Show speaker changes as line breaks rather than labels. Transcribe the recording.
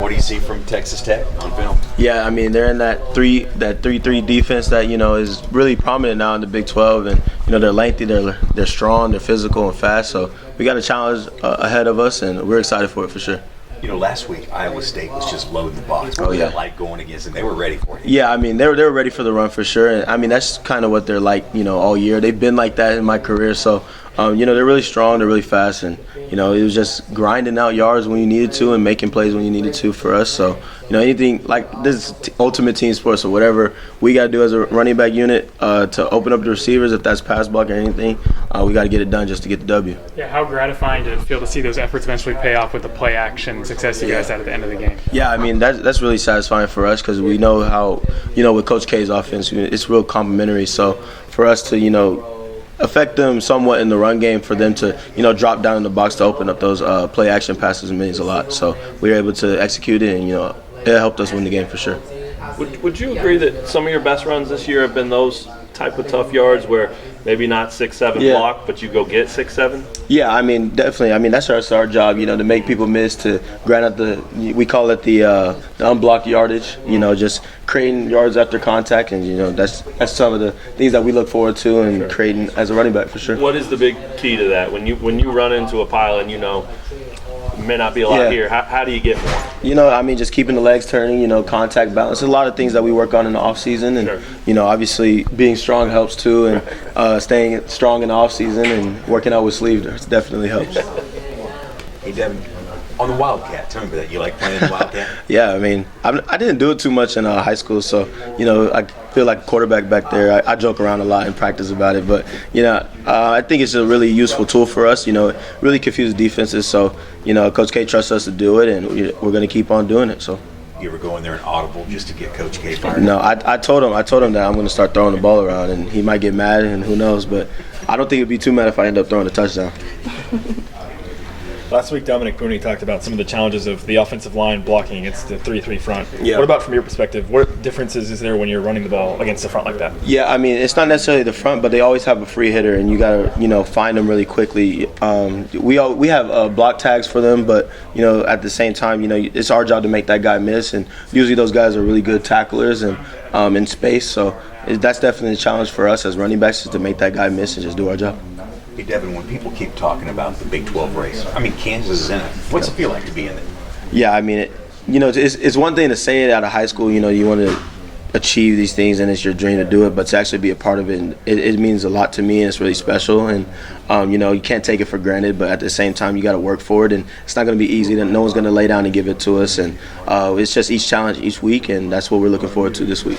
What do you see from Texas Tech on film?
Yeah, I mean they're in that 3-3 defense that is really prominent now in the Big 12, and they're lengthy, they're strong, they're physical and fast. So we got a challenge ahead of us, and we're excited for it for sure.
Last week Iowa State was just loading the box.
What was
that like going against them? They were ready for it.
Yeah, I mean they were ready for the run for sure, and I mean that's kind of what they're like, all year. They've been like that in my career, so they're really strong, they're really fast, and it was just grinding out yards when you needed to and making plays when you needed to for us. So anything like this ultimate team sport, so whatever we got to do as a running back unit to open up the receivers, if that's pass block or anything, we got to get it done just to get the W.
Yeah, how gratifying did it feel to see those efforts eventually pay off with the play action success you guys had at the end of the game?
Yeah, I mean that's really satisfying for us because we know how with Coach K's offense, it's real complimentary. So for us to affect them somewhat in the run game, for them to drop down in the box to open up those play action passes means a lot. So we were able to execute it, and it helped us win the game for sure.
Would you agree that some of your best runs this year have been those type of tough yards where maybe not 6-7 block, but you go get 6-7?
Yeah, I mean definitely. I mean that's our job, to make people miss, to grind out we call it the unblocked yardage. Just creating yards after contact, and that's some of the things that we look forward to and creating as a running back for sure.
What is the big key to that when you run into a pile and may not be a lot here? How do you get more?
I mean, just keeping the legs turning, contact balance. There's a lot of things that we work on in the off season, and obviously being strong helps too, and staying strong in the off season and working out with sleeves definitely helps.
Hey Devin, on the Wildcat, tell me about that. You like playing the Wildcat?
Yeah, I mean, I didn't do it too much in high school, so I feel like a quarterback back there. I joke around a lot in practice about it, but I think it's a really useful tool for us. Really confuses defenses. So Coach K trusts us to do it, and we're going to keep on doing it. So.
You ever go in there and audible just to get Coach K fired?
No, I told him that I'm going to start throwing the ball around, and he might get mad, and who knows, but I don't think he'd be too mad if I end up throwing a touchdown.
Last week, Dominic Booney talked about some of the challenges of the offensive line blocking against the 3-3 front.
Yeah.
What about from your perspective? What differences is there when you're running the ball against the front like that?
Yeah, I mean, it's not necessarily the front, but they always have a free hitter, and you got to, find them really quickly. We have block tags for them, but, at the same time, it's our job to make that guy miss, and usually those guys are really good tacklers and in space. So that's definitely a challenge for us as running backs, is to make that guy miss and just do our job.
Hey Devin, when people keep talking about the Big 12 race, I mean Kansas is in it. What's it feel like to be in it?
Yeah, I mean, it's one thing to say it out of high school. You want to achieve these things and it's your dream to do it, but to actually be a part of it, it means a lot to me, and it's really special. And you can't take it for granted, but at the same time you got to work for it, and it's not going to be easy. No one's going to lay down and give it to us, and it's just each challenge each week, and that's what we're looking forward to this week.